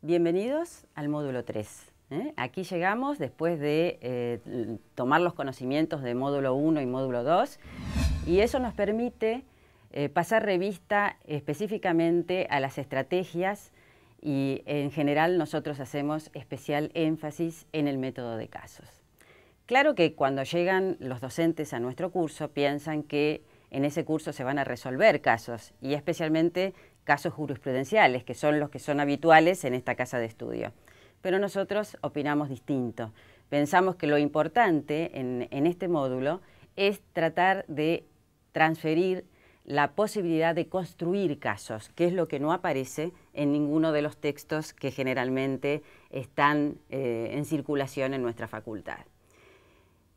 Bienvenidos al módulo 3. Aquí llegamos después de tomar los conocimientos de módulo 1 y módulo 2 y eso nos permite pasar revista específicamente a las estrategias y en general nosotros hacemos especial énfasis en el método de casos. Claro que cuando llegan los docentes a nuestro curso piensan que en ese curso se van a resolver casos y especialmente casos jurisprudenciales, que son los que son habituales en esta casa de estudio. Pero nosotros opinamos distinto. Pensamos que lo importante en este módulo es tratar de transferir la posibilidad de construir casos, que es lo que no aparece en ninguno de los textos que generalmente están en circulación en nuestra facultad.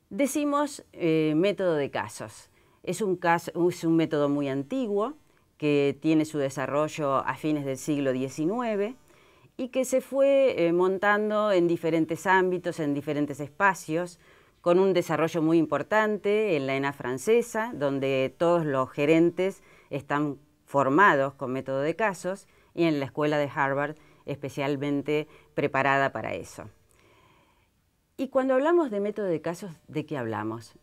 Decimos método de casos. Es un método muy antiguo, que tiene su desarrollo a fines del siglo XIX y que se fue montando en diferentes ámbitos, en diferentes espacios, con un desarrollo muy importante en la ENA francesa, donde todos los gerentes están formados con método de casos, y en la escuela de Harvard especialmente preparada para eso. Y cuando hablamos de método de casos, ¿de qué hablamos?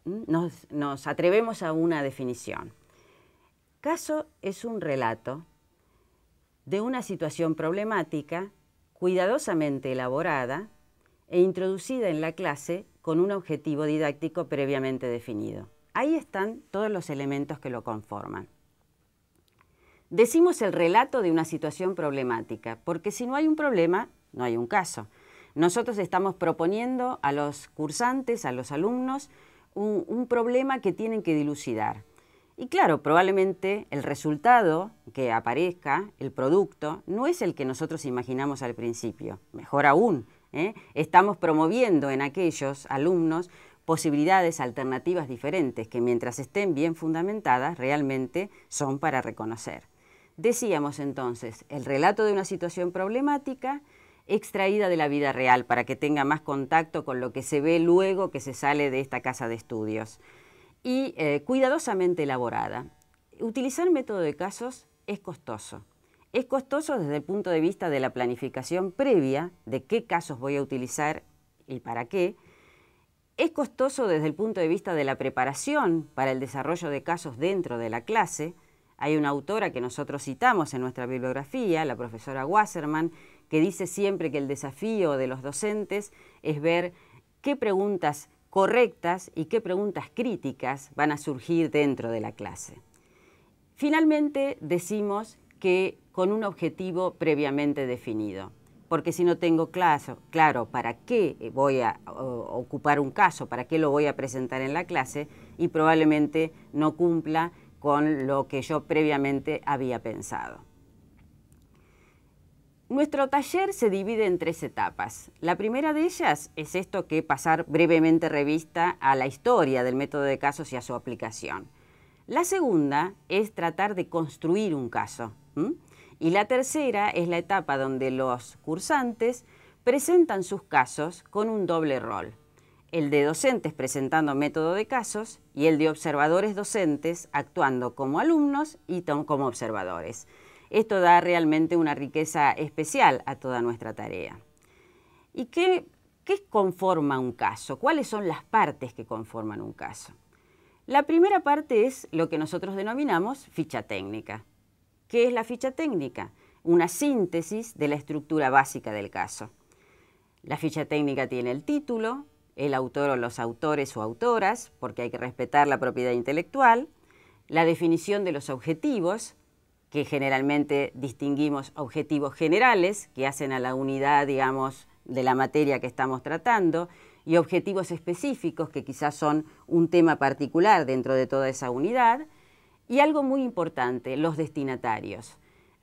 Nos atrevemos a una definición. Caso es un relato de una situación problemática cuidadosamente elaborada e introducida en la clase con un objetivo didáctico previamente definido. Ahí están todos los elementos que lo conforman. Decimos el relato de una situación problemática, porque si no hay un problema, no hay un caso. Nosotros estamos proponiendo a los cursantes, a los alumnos, un problema que tienen que dilucidar. Y claro, probablemente el resultado que aparezca, el producto, no es el que nosotros imaginamos al principio. Mejor aún, estamos promoviendo en aquellos alumnos posibilidades alternativas diferentes que mientras estén bien fundamentadas realmente son para reconocer. Decíamos entonces, el relato de una situación problemática extraída de la vida real para que tenga más contacto con lo que se ve luego que se sale de esta casa de estudios. Y cuidadosamente elaborada. Utilizar método de casos es costoso. Es costoso desde el punto de vista de la planificación previa de qué casos voy a utilizar y para qué. Es costoso desde el punto de vista de la preparación para el desarrollo de casos dentro de la clase. Hay una autora que nosotros citamos en nuestra bibliografía, la profesora Wasserman, que dice siempre que el desafío de los docentes es ver qué preguntas correctas y qué preguntas críticas van a surgir dentro de la clase. Finalmente, decimos que con un objetivo previamente definido, porque si no tengo claro para qué voy a ocupar un caso, para qué lo voy a presentar en la clase, y probablemente no cumpla con lo que yo previamente había pensado. Nuestro taller se divide en 3 etapas. La primera de ellas es esto que pasar brevemente revista a la historia del método de casos y a su aplicación. La segunda es tratar de construir un caso. Y la tercera es la etapa donde los cursantes presentan sus casos con un doble rol. El de docentes presentando método de casos y el de observadores docentes actuando como alumnos y como observadores. Esto da realmente una riqueza especial a toda nuestra tarea. ¿Y qué conforma un caso? ¿Cuáles son las partes que conforman un caso? La primera parte es lo que nosotros denominamos ficha técnica. ¿Qué es la ficha técnica? Una síntesis de la estructura básica del caso. La ficha técnica tiene el título, el autor o los autores o autoras, porque hay que respetar la propiedad intelectual, la definición de los objetivos, que generalmente distinguimos objetivos generales que hacen a la unidad, digamos, de la materia que estamos tratando, y objetivos específicos que quizás son un tema particular dentro de toda esa unidad, y algo muy importante, los destinatarios,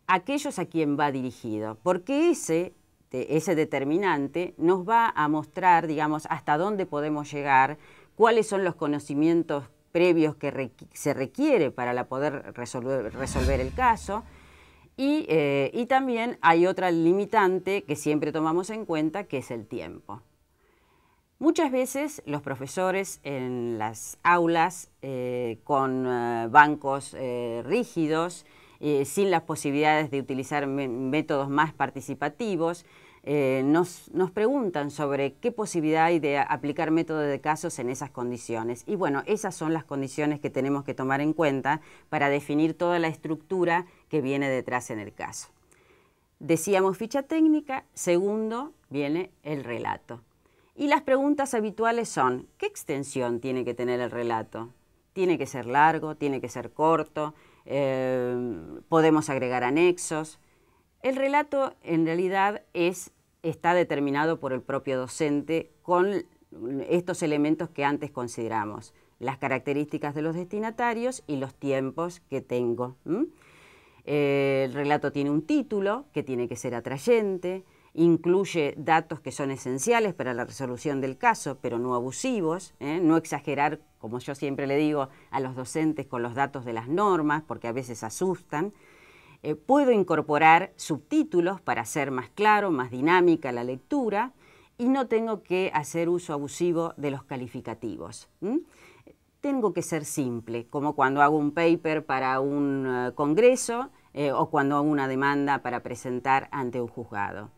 aquellos a quien va dirigido, porque ese determinante nos va a mostrar, digamos, hasta dónde podemos llegar, cuáles son los conocimientos previos que se requiere para poder resolver el caso. Y también hay otra limitante que siempre tomamos en cuenta, que es el tiempo. Muchas veces los profesores en las aulas con bancos rígidos sin las posibilidades de utilizar métodos más participativos, nos preguntan sobre qué posibilidad hay de aplicar método de casos en esas condiciones. Y bueno, esas son las condiciones que tenemos que tomar en cuenta para definir toda la estructura que viene detrás en el caso. Decíamos ficha técnica, segundo viene el relato. Y las preguntas habituales son, ¿qué extensión tiene que tener el relato? ¿Tiene que ser largo? ¿Tiene que ser corto? ¿Podemos agregar anexos? El relato en realidad está determinado por el propio docente con estos elementos que antes consideramos, las características de los destinatarios y los tiempos que tengo. El relato tiene un título que tiene que ser atrayente, incluye datos que son esenciales para la resolución del caso, pero no abusivos, no exagerar, como yo siempre le digo a los docentes, con los datos de las normas, porque a veces asustan. Puedo incorporar subtítulos para hacer más claro, más dinámica la lectura, y no tengo que hacer uso abusivo de los calificativos. Tengo que ser simple, como cuando hago un paper para un congreso o cuando hago una demanda para presentar ante un juzgado.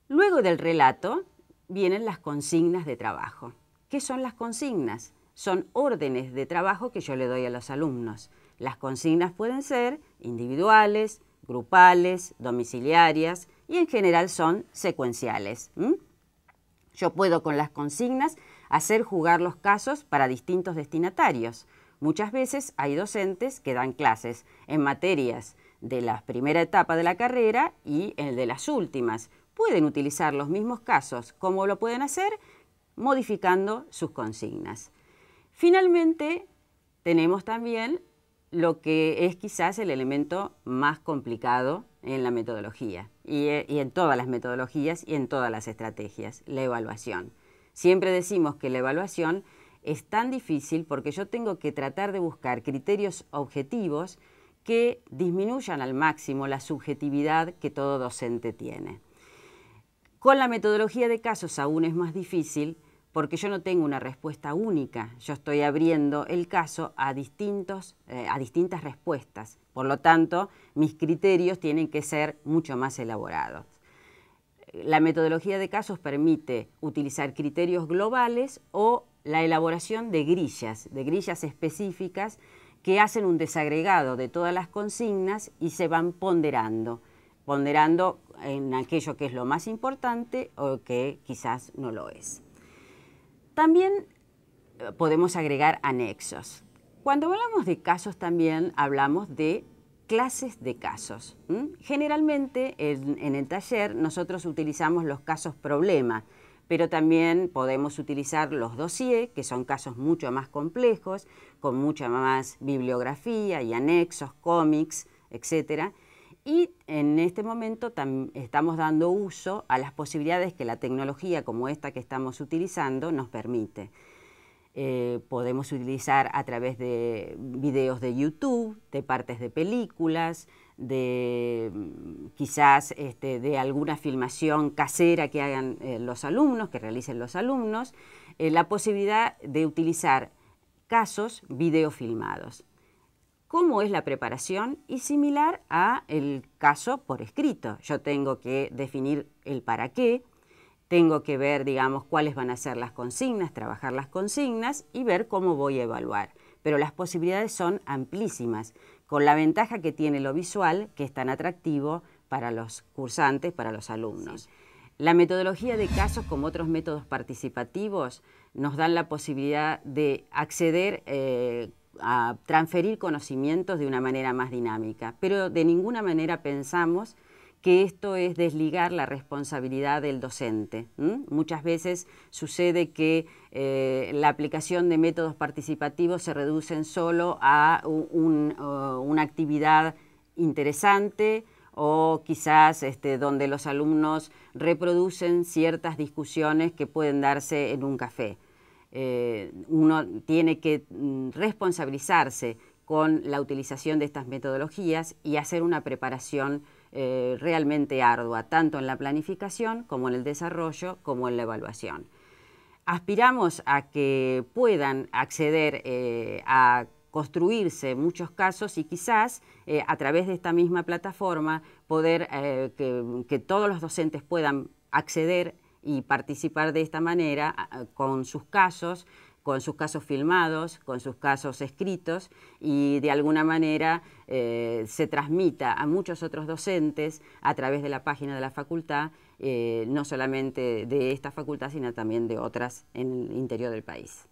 Luego del relato vienen las consignas de trabajo. ¿Qué son las consignas? Son órdenes de trabajo que yo le doy a los alumnos. Las consignas pueden ser individuales, grupales, domiciliarias y en general son secuenciales. Yo puedo con las consignas hacer jugar los casos para distintos destinatarios. Muchas veces hay docentes que dan clases en materias de la primera etapa de la carrera y el de las últimas. Pueden utilizar los mismos casos. ¿Cómo lo pueden hacer? Modificando sus consignas. Finalmente, tenemos también lo que es quizás el elemento más complicado en la metodología y en todas las metodologías y en todas las estrategias, la evaluación. Siempre decimos que la evaluación es tan difícil porque yo tengo que tratar de buscar criterios objetivos que disminuyan al máximo la subjetividad que todo docente tiene. Con la metodología de casos aún es más difícil porque yo no tengo una respuesta única, yo estoy abriendo el caso a distintas respuestas. Por lo tanto, mis criterios tienen que ser mucho más elaborados. La metodología de casos permite utilizar criterios globales o la elaboración de grillas específicas que hacen un desagregado de todas las consignas y se van ponderando en aquello que es lo más importante o que quizás no lo es. También podemos agregar anexos. Cuando hablamos de casos también hablamos de clases de casos. Generalmente en el taller nosotros utilizamos los casos problema, pero también podemos utilizar los dossiers, que son casos mucho más complejos, con mucha más bibliografía y anexos, cómics, etc. Y en este momento estamos dando uso a las posibilidades que la tecnología como esta que estamos utilizando nos permite. Podemos utilizar a través de videos de YouTube, de partes de películas, de quizás de alguna filmación casera que hagan los alumnos, que realicen los alumnos, la posibilidad de utilizar casos videofilmados. ¿Cómo es la preparación? Y similar a el caso por escrito. Yo tengo que definir el para qué, tengo que ver, digamos, cuáles van a ser las consignas, trabajar las consignas y ver cómo voy a evaluar. Pero las posibilidades son amplísimas, con la ventaja que tiene lo visual, que es tan atractivo para los cursantes, para los alumnos. Sí. La metodología de casos, como otros métodos participativos, nos dan la posibilidad de acceder a transferir conocimientos de una manera más dinámica, pero de ninguna manera pensamos que esto es desligar la responsabilidad del docente. Muchas veces sucede que la aplicación de métodos participativos se reducen solo a una actividad interesante o quizás donde los alumnos reproducen ciertas discusiones que pueden darse en un café. Uno tiene que responsabilizarse con la utilización de estas metodologías y hacer una preparación realmente ardua, tanto en la planificación como en el desarrollo, como en la evaluación. Aspiramos a que puedan acceder a construirse muchos casos y quizás a través de esta misma plataforma poder que todos los docentes puedan acceder y participar de esta manera con sus casos filmados, con sus casos escritos y de alguna manera se transmita a muchos otros docentes a través de la página de la facultad, no solamente de esta facultad, sino también de otras en el interior del país.